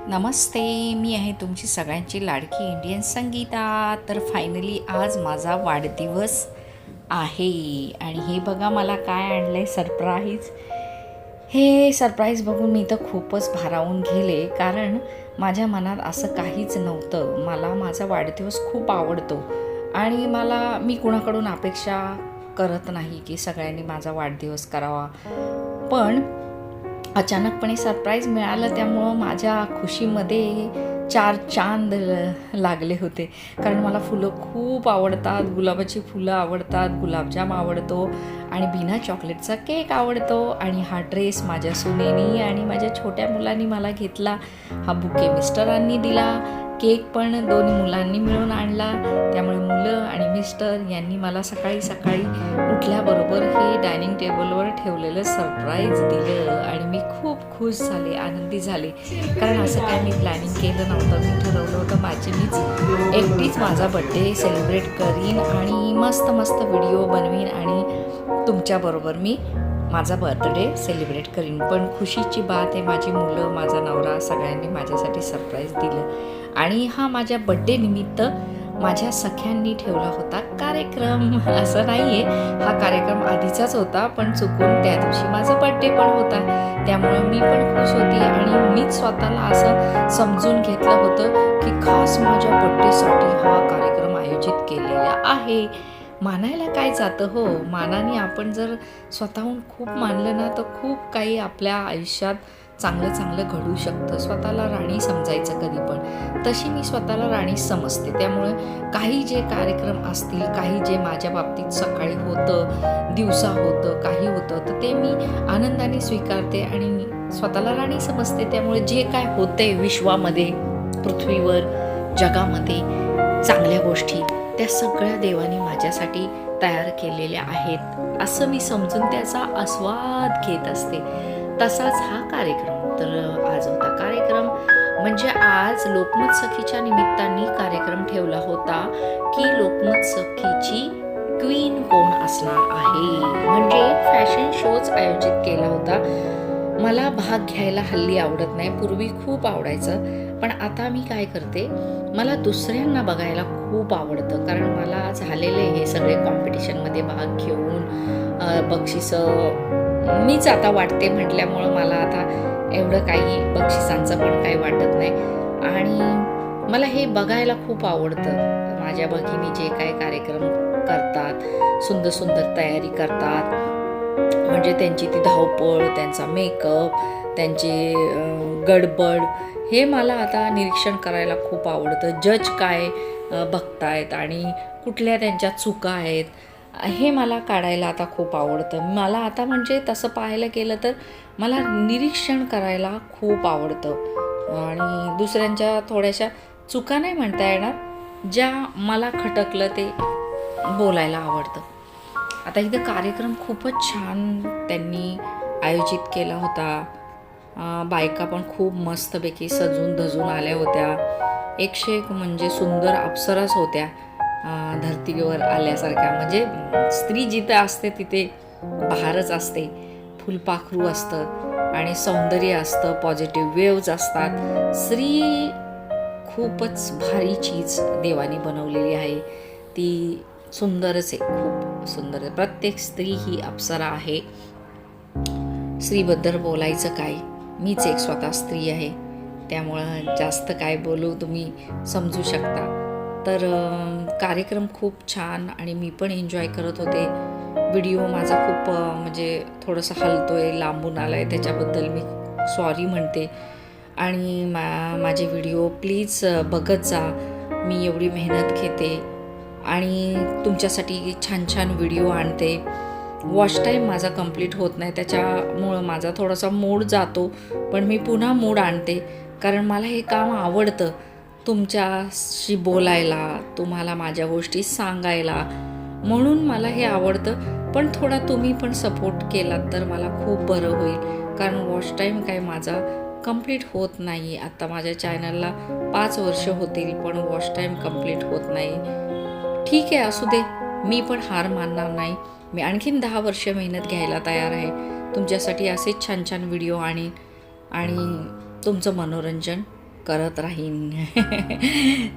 नमस्ते, मी आहे तुमची सगळ्यांची लाडकी इंडियन संगीता. तर फायनली आज माझा वाढदिवस आहे आणि हे बघा मला काय आणलं आहे सरप्राईज. हे सरप्राईज बघून मी तर खूपच भारावून गेले, कारण माझ्या मनात असं काहीच नव्हतं. मला माझा वाढदिवस खूप आवडतो आणि मी कुणाकडून अपेक्षा करत नाही की सगळ्यांनी माझा वाढदिवस करावा, पण अचानकपणे सरप्राईज मिळालं त्यामुळं माझ्या खुशीमध्ये चार चांद लागले होते. कारण मला फुलं खूप आवडतात, गुलाबाची फुलं आवडतात, गुलाबजाम आवडतो आणि बिना चॉकलेटचा केक आवडतो. आणि हा ड्रेस माझ्या सुनेनी आणि माझ्या छोट्या मुलांनी मला घेतला. हा बुके मिस्टरांनी दिला. केक पण दोन्ही मुलांनी मिळून आणला. त्यामुळे मुलं आणि मिस्टर यांनी मला सकाळी सकाळी उठल्याबरोबर हे डायनिंग टेबलवर ठेवलेलं सरप्राईज दिलं आणि मी खूप खुश झाले, आनंदी झाले. कारण असं काय मी प्लॅनिंग केलं नव्हतं. मी ठरवलं होतं मीच एकटीच माझा बड्डे सेलिब्रेट करीन आणि मस्त मस्त व्हिडिओ बनवीन आणि तुमच्याबरोबर मी माझा बर्थडे सेलिब्रेट करीन. पण खुशीची बात आहे, माझी मुलं, माझा नवरा सगळ्यांनी माझ्यासाठी सरप्राईज दिलं. आणि हा माझ्या बड्डे निमित्त माझ्या सख्यांनी ठेवला होता कार्यक्रम. असं नाही आहे, हा कार्यक्रम आधीचाच होता, पण चुकून त्या दिवशी माझा बड्डे पण होता. त्यामुळं मी पण खुश होती आणि मीच स्वतःला असं समजून घेतलं होतं की खास माझ्या बड्डेसाठी हा कार्यक्रम आयोजित केलेला आहे. मानायला काय जातं हो, मानाने आपण जर स्वतःहून खूप मानलं ना, तर खूप काही आपल्या आयुष्यात चांगलं चांगलं घडू शकतं. स्वतःला राणी समजायचं कधी पण. तशी मी स्वतःला राणी समजते. त्यामुळे काही जे कार्यक्रम असतील, काही जे माझ्या बाबतीत सकाळी होतं, दिवसा होतं, काही होतं, तर ते मी आनंदाने स्वीकारते आणि स्वतःला राणी समजते. त्यामुळे जे काय होतंय विश्वामध्ये, पृथ्वीवर, जगामध्ये चांगल्या गोष्टी, त्या सगळ्या देवाने माझ्यासाठी तयार केलेल्या आहेत असं मी समजून त्याचा आस्वाद घेत असते. तसाच हा कार्यक्रम. तर आज होता कार्यक्रम, म्हणजे आज लोकमत सखीच्या निमित्ताने कार्यक्रम ठेवला होता की लोकमत सखीची क्वीन कोण असणार आहे, म्हणजे फॅशन शोज आयोजित केला होता. मला भाग घ्यायला हल्ली आवडत नाही, पूर्वी खूप आवडायचं, पण आता मी काय करते, मला दुसऱ्यांना बघायला खूप आवडतं. कारण मला झालेले हे सगळे कॉम्पिटिशनमध्ये भाग घेऊन बक्षिसं मीच आता वाटते म्हटल्यामुळं मला आता एवढं काही बक्षिसांचं पण काही वाटत नाही. आणि मला हे बघायला खूप आवडतं. माझ्या भगिनी जे काही कार्यक्रम करतात, सुंदर सुंदर तयारी करतात, म्हणजे त्यांची ती धावपळ, त्यांचा मेकअप, त्यांचे गडबड, हे मला आता निरीक्षण करायला खूप आवडतं. जज काय बघतायत आणि कुठल्या त्यांच्या चुका आहेत, हे मला काढायला आता खूप आवडतं. मला आता म्हणजे तसं पाहायला गेलं तर मला निरीक्षण करायला खूप आवडतं आणि दुसऱ्यांच्या थोड्याशा चुका नाही म्हणता येणार, ज्या मला खटकलं ते बोलायला आवडतं. आता इथं कार्यक्रम खूपच छान त्यांनी आयोजित केला होता. बायका पण खूप मस्तपैकी सजून धजून आल्या होत्या. एकशे एक म्हणजे सुंदर अप्सराच होत्या, धर्तीवर आल्यासारख्या. म्हणजे स्त्री जिथं असते तिथे बहारच असते, फुलपाखरू असतं आणि सौंदर्य असतं, पॉझिटिव्ह वेव्ज असतात. स्त्री खूपच भारी चीज देवाने बनवलेली आहे, ती सुंदरच आहे, खूप सुंदर आहे. प्रत्येक स्त्री ही अप्सरा आहे. स्त्रीबद्दल बोलायचं काय, मीच एक स्वतः स्त्री आहे, त्यामुळं जास्त काय बोलू तुम्ही समजू शकता. तर कार्यक्रम खूप छान आणि मी पण एन्जॉय करत होते. व्हिडिओ माझा खूप म्हणजे थोडंसं हलतोय, लांबून आला आहे, त्याच्याबद्दल मी सॉरी म्हणते. आणि माझे व्हिडिओ प्लीज बघत जा. मी एवढी मेहनत घेते आणि तुमच्यासाठी छान छान व्हिडिओ आणते. वॉच टाईम माझा कंप्लीट होत नाही, त्याच्यामुळं माझा थोडासा मूड जातो, पण मी पुन्हा मूड आणते. कारण मला हे काम आवडतं, तुमच्याशी बोलायला, तुम्हाला माझ्या गोष्टी सांगायला, म्हणून मला हे आवडतं. पण थोडा तुम्ही पण सपोर्ट केलात तर मला खूप बरं होईल. कारण वॉच टाईम काय माझा कंप्लीट होत नाही. आता माझ्या चॅनलला 5 वर्ष होतील, पण वॉच टाईम कंप्लीट होत नाही. ठीक आहे, असू दे, मी पण हार मानणार नाही. मी आणखीन 10 वर्ष मेहनत घ्यायला तयार आहे. तुमच्यासाठी असेच छान छान व्हिडिओ आणीन आणि तुमचं मनोरंजन करत राहीन.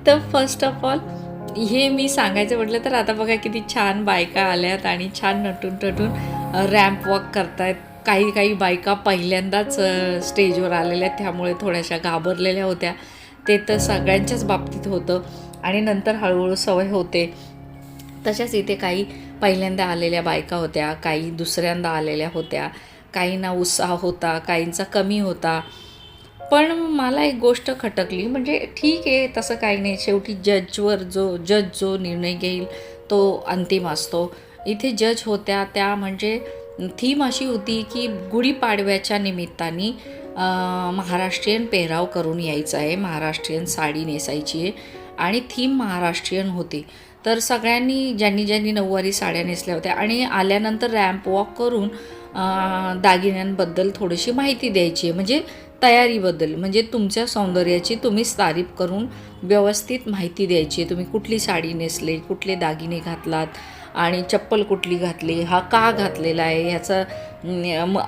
तर फर्स्ट ऑफ ऑल हे मी सांगायचं म्हटलं तर आता बघा किती छान बायका आल्यात आणि छान नटून रॅम्प वॉक करतायत. काही बायका पहिल्यांदाच स्टेजवर आलेल्या, त्यामुळे थोड्याशा घाबरलेल्या होत्या. ते तर सगळ्यांच्याच बाबतीत होतं आणि नंतर हळूहळू सवय होते. तशाच इथे काही पहिल्यांदा आलेल्या बायका होत्या, काही दुसऱ्यांदा आलेल्या होत्या, काहींना उत्साह होता, काहींचा कमी होता. पण मला एक गोष्ट खटकली, म्हणजे ठीक आहे तसं काही नाही, शेवटी जज जो निर्णय घेईल तो अंतिम असतो. इथे जज होत्या त्या म्हणजे थीम अशी होती की गुढीपाडव्याच्या निमित्ताने महाराष्ट्रीयन पेहराव करून यायचा आहे, महाराष्ट्रीयन साडी नेसायची आहे आणि थीम महाराष्ट्रीयन होती. तर सगळ्यांनी ज्यांनी नऊवारी साड्या नेसल्या होत्या आणि आल्यानंतर रॅम्प वॉक करून दागिन्यांबद्दल थोडीशी माहिती द्यायची आहे, म्हणजे तयारीबद्दल, म्हणजे तुमच्या सौंदर्याची तुम्हीच तारीफ करून व्यवस्थित माहिती द्यायची आहे. तुम्ही कुठली साडी नेसले, कुठले दागिने घातलात आणि चप्पल कुठली घातली, हा का घातलेला आहे, ह्याचा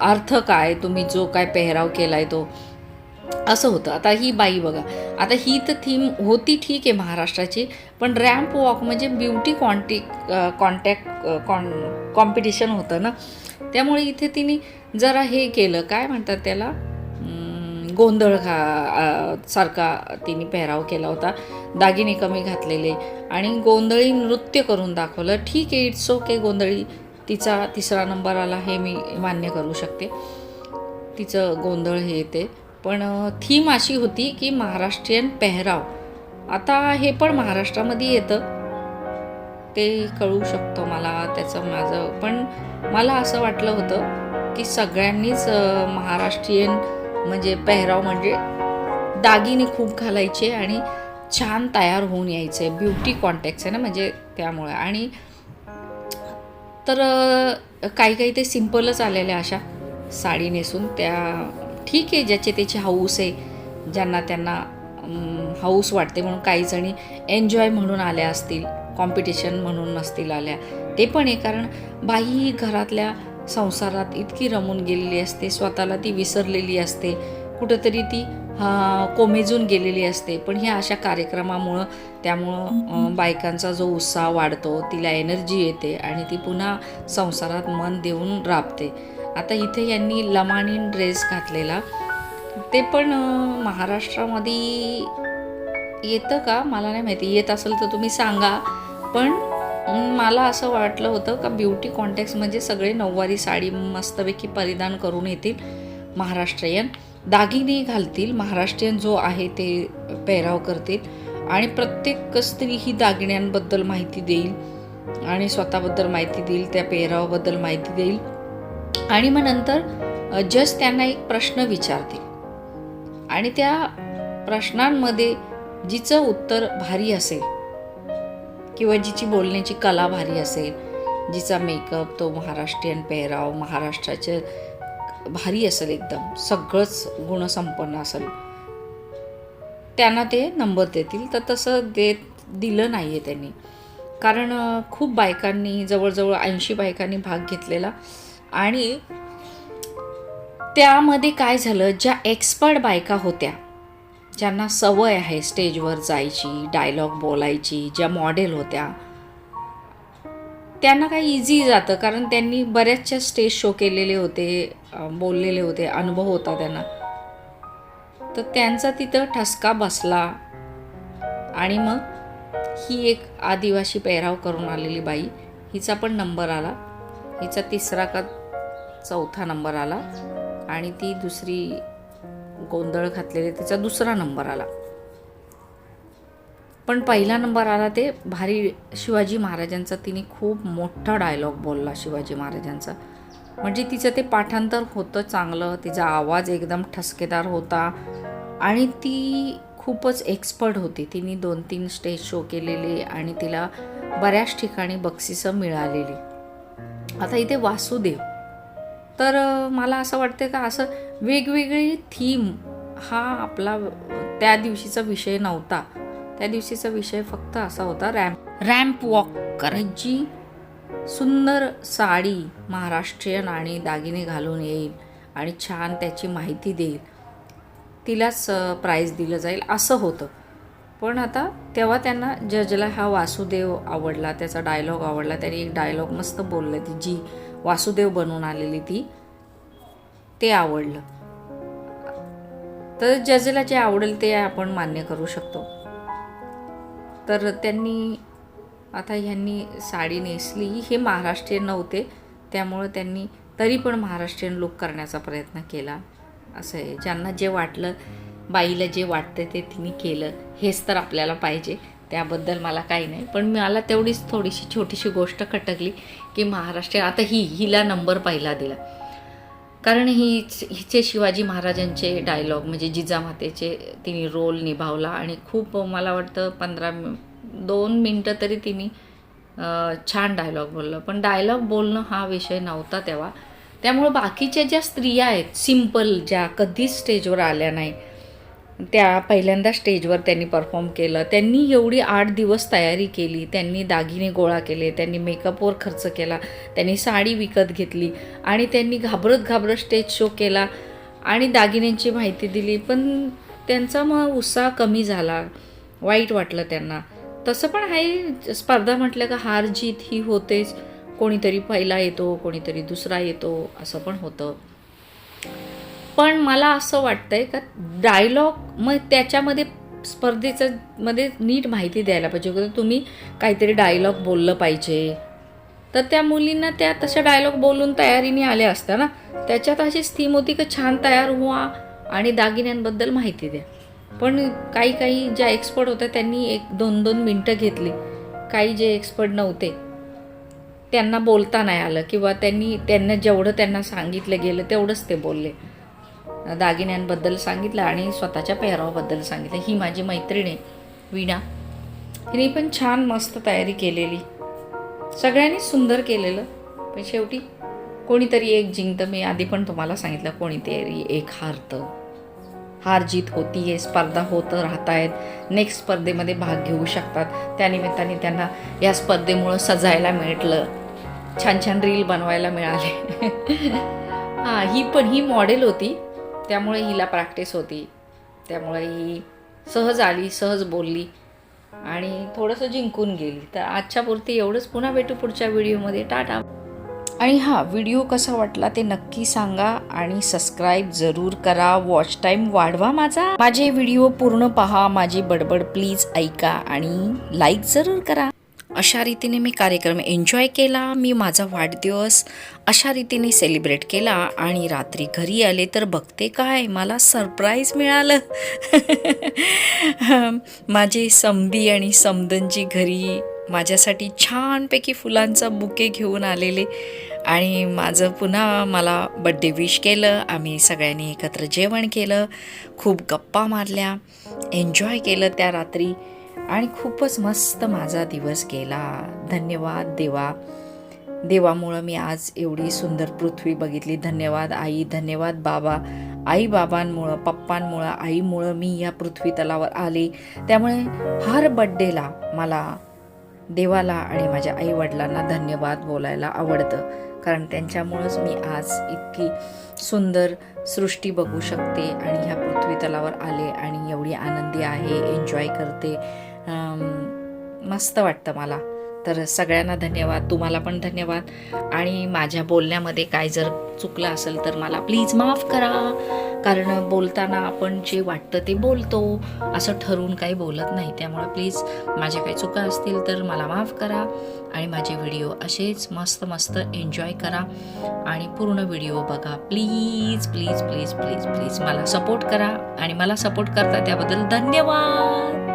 अर्थ काय, तुम्ही जो काय पेहराव केला आहे तो, असं होतं. आता ही बाई बघा, आता ही तर थीम होती ठीक आहे महाराष्ट्राची, पण रॅम्प वॉक म्हणजे ब्युटी कॉम्पिटिशन होतं ना, त्यामुळे इथे तिने जरा हे केलं, काय म्हणतात त्याला, गोंधळ सारखा तिने पेहराव केला होता, दागिने कमी घातलेले आणि गोंधळी नृत्य करून दाखवलं. ठीक आहे, इट्स ओके, गोंधळी तिचा 3रा नंबर आला हे मी मान्य करू शकते, तिचं गोंधळ हे येते. पण थीम अशी होती की महाराष्ट्रीयन पेहराव. आता हे पण महाराष्ट्रामध्ये येतं, ते कळू शकतं मला त्याचं माझं, पण मला असं वाटलं होतं की सगळ्यांनीच महाराष्ट्रीयन म्हणजे पेहराव म्हणजे दागिने खूप घालायचे आणि छान तयार होऊन यायचे. ब्युटी कॉन्टेक्स्ट आहे ना, म्हणजे त्यामुळे. आणि तर काही ते सिम्पलच आलेल्या अशा साडी नेसून, त्या ठीक आहे, ज्याची त्याची हौस आहे, ज्यांना त्यांना हौस वाटते म्हणून. काही जणी एन्जॉय म्हणून आल्या असतील, कॉम्पिटिशन म्हणून नसतील आल्या, ते पण आहे. कारण बाई ही घरातल्या संसारात इतकी रमून गेलेली असते, स्वतःला ती विसरलेली असते, कुठंतरी ती कोमेजून गेलेली असते. पण ह्या अशा कार्यक्रमामुळं त्यामुळं बायकांचा जो उत्साह वाढतो, तिला एनर्जी येते आणि ती पुन्हा संसारात मन देऊन राबते. आता इथे यांनी लमाणीन ड्रेस घातलेला, ते पण महाराष्ट्रामध्ये येतं का मला नाही माहिती, येत असेल तर तुम्ही सांगा. पण मला असं वाटलं होतं का ब्युटी कॉन्टेक्स्ट म्हणजे सगळे नऊवारी साडी मस्तपैकी परिधान करून येतील, महाराष्ट्रीयन दागिने घालतील, महाराष्ट्रीयन जो आहे ते पेहराव करतील आणि प्रत्येक स्त्री ही दागिन्यांबद्दल माहिती देईल आणि स्वतःबद्दल माहिती देईल, त्या पेहरावाबद्दल माहिती देईल. आणि मग नंतर जज त्यांना एक प्रश्न विचारतील आणि त्या प्रश्नांमध्ये जिचं उत्तर भारी असेल किंवा जिची बोलण्याची कला भारी असेल, जिचा मेकअप, तो महाराष्ट्रीयन पेहराव महाराष्ट्राचे भारी असेल, एकदम सगळंच गुणसंपन्न असेल, त्यांना ते नंबर देतील. तर तसं दिलं नाही आहे त्यांनी, कारण खूप बायकांनी, जवळजवळ 80 बायकांनी भाग घेतलेला. आणि त्यामध्ये काय झालं, ज्या एक्सपर्ट बायका होत्या, ज्यांना सवय आहे स्टेजवर जायची, डायलॉग बोलायची, ज्या मॉडेल होत्या, त्यांना काही इझी जातं, कारण त्यांनी बऱ्याचशा स्टेज शो केलेले होते, बोललेले होते, अनुभव होता त्यांना. तर त्यांचा तिथं ठसका बसला आणि मग ही एक आदिवासी पेहराव करून आलेली बाई, हिचा पण नंबर आला, हिचा 3रा का 4था नंबर आला आणि ती दुसरी गोंधळ घातलेली तिचा 2रा नंबर आला. पण पहिला नंबर आला ते भारी शिवाजी महाराजांचा. तिने खूप मोठा डायलॉग बोलला शिवाजी महाराजांचा, म्हणजे तिचं ते पाठांतर होतं चांगलं, तिचा आवाज एकदम ठसकेदार होता आणि ती खूपच एक्सपर्ट होती. तिने 2-3 स्टेज शो केलेले आणि तिला बऱ्याच ठिकाणी बक्षिसं मिळालेली. आता इथे वासुदेव, तर मला असं वाटतं का असं वेगवेगळी थीम हा आपला त्या दिवशीचा विषय नव्हता. त्या दिवशीचा विषय फक्त असा होता रॅम्प वॉक करायची, सुंदर साडी महाराष्ट्रीयन आणि दागिने घालून येईल आणि छान त्याची माहिती देईल. तिलाच प्राईज दिलं जाईल असं होतं. पण आता तेव्हा त्यांना जजला हा वासुदेव आवडला, त्याचा डायलॉग आवडला. त्याने एक डायलॉग मस्त बोललं, ती जी वासुदेव बनून आलेली ते आवडलं. तर जजला जे आवडेल ते आपण मान्य करू शकतो. तर त्यांनी आता ह्यांनी साडी नेसली. हे महाराष्ट्रीयन नव्हते, त्यामुळं त्यांनी तरी पण महाराष्ट्रीयन लुक करण्याचा प्रयत्न केला. असं आहे, ज्यांना जे वाटलं, बाईला जे वाटतं ते तिने केलं. हेच तर आपल्याला पाहिजे, त्याबद्दल मला काही नाही. पण मला तेवढीच थोडीशी छोटीशी गोष्ट खटकली की महाराष्ट्र आता हिला नंबर पहिला दिला. कारण हिचे शिवाजी महाराजांचे डायलॉग म्हणजे जिजामातेचे तिने रोल निभावला आणि खूप मला वाटतं 2 मिनटं तरी तिने छान डायलॉग बोललं. पण डायलॉग बोलणं हा विषय नव्हता तेव्हा. त्यामुळे बाकीच्या ज्या स्त्रिया आहेत सिम्पल, ज्या कधीच स्टेजवर आल्या नाही, त्या पहिल्यांदा स्टेजवर त्यांनी परफॉर्म केलं. त्यांनी एवढी 8 दिवस तयारी केली, त्यांनी दागिने गोळा केले, त्यांनी मेकअपवर खर्च केला, त्यांनी साडी विकत घेतली आणि त्यांनी घाबरत स्टेज शो केला आणि दागिन्यांची माहिती दिली. पण त्यांचा मग उत्साह कमी झाला, वाईट वाटलं त्यांना. तसं पण आहे, स्पर्धा म्हटलं का हार जीत ही होतेच. कोणीतरी पहिला येतो, कोणीतरी दुसरा येतो, असं पण होतं. पण मला असं वाटतंय का डायलॉग मग त्याच्यामध्ये स्पर्धेचं मध्ये नीट माहिती द्यायला पाहिजे. तुम्ही काहीतरी डायलॉग बोललं पाहिजे. तर त्या मुलींना त्या तशा डायलॉग बोलून तयारीने आल्या असत्या ना. त्याच्यात अशीच थीम होती की छान तयार व्हा आणि दागिन्यांबद्दल माहिती द्या. पण काही ज्या एक्सपर्ट होत्या त्यांनी 1-2 मिनटं घेतली. काही जे एक्सपर्ट नव्हते त्यांना बोलता नाही आलं किंवा त्यांना जेवढं त्यांना सांगितलं गेलं तेवढंच ते बोलले. दागिन्यांबद्दल सांगितलं आणि स्वतःच्या पेहरावाबद्दल सांगितलं. ही माझी मैत्रीण आहे वीणा, हिने पण छान मस्त तयारी केलेली, सगळ्यांनी सुंदर केलेलं. पण शेवटी कोणीतरी एक जिंकतं. मी आधी पण तुम्हाला सांगितलं, कोणीतरी एक हारतं. हार जीत होती आहे, स्पर्धा होतं राहत आहेत, नेक्स्ट स्पर्धेमध्ये भाग घेऊ शकतात. त्यानिमित्ताने त्यांना या स्पर्धेमुळं सजायला मिळालं, छान रील बनवायला मिळाले. ही मॉडेल होती, त्यामुळे हिला प्रॅक्टिस होती. त्यामुळे ही सहज आली, सहज बोलली आणि थोडंसं जिंकून गेली. तर आजच्या पुरती एवढंच. पुन्हा भेटू पुढच्या व्हिडिओमध्ये. टाटा. आणि व्हिडिओ कसा वाटला ते नक्की सांगा आणि सबस्क्राईब जरूर करा. वॉच टाईम वाढवा माझे व्हिडिओ पूर्ण पहा. माझी बडबड प्लीज ऐका आणि लाईक जरूर करा. अशा रीतीने मी कार्यक्रम एन्जॉय केला. मी माझा वाढदिवस अशा रीतीने सेलिब्रेट केला आणि रात्री घरी आले तर बघते काय मला सरप्राईज मिळालं. माझे समधी आणि समधनजी घरी माझ्यासाठी छानपैकी फुलांचा बुके घेऊन आलेले आणि माझं पुन्हा मला बड्डे विश केलं. आम्ही सगळ्यांनी एकत्र जेवण केलं, खूप गप्पा मारल्या, एन्जॉय केलं त्या रात्री आणि खूपच मस्त माझा दिवस गेला. धन्यवाद देवामुळं मी आज एवढी सुंदर पृथ्वी बघितली. धन्यवाद आई, धन्यवाद बाबा. आई बाबांमुळं, पप्पांमुळं, आईमुळं मी या पृथ्वी तलावर आले. त्यामुळे हर बड्डेला मला देवाला आणि माझ्या आईवडिलांना धन्यवाद बोलायला आवडतं. कारण त्यांच्यामुळंच मी आज इतकी सुंदर सृष्टी बघू शकते आणि ह्या पृथ्वी तलावर आले आणि एवढी आनंदी आहे, एन्जॉय करते. मस्त वाटतं मला. तर सगळ्यांना धन्यवाद, तुम्हाला पण धन्यवाद. आणि माझ्या बोलण्यामध्ये काय जर चुकलं असेल तर मला प्लीज माफ करा. कारण बोलताना आपण जे वाटतं ते बोलतो, असं ठरवून काही बोलत नाही. त्यामुळे प्लीज माझ्या काही चुका असतील तर मला माफ करा आणि माझे व्हिडिओ असेच मस्त एन्जॉय करा आणि पूर्ण व्हिडिओ बघा. प्लीज मला सपोर्ट करा आणि मला सपोर्ट करता त्याबद्दल धन्यवाद.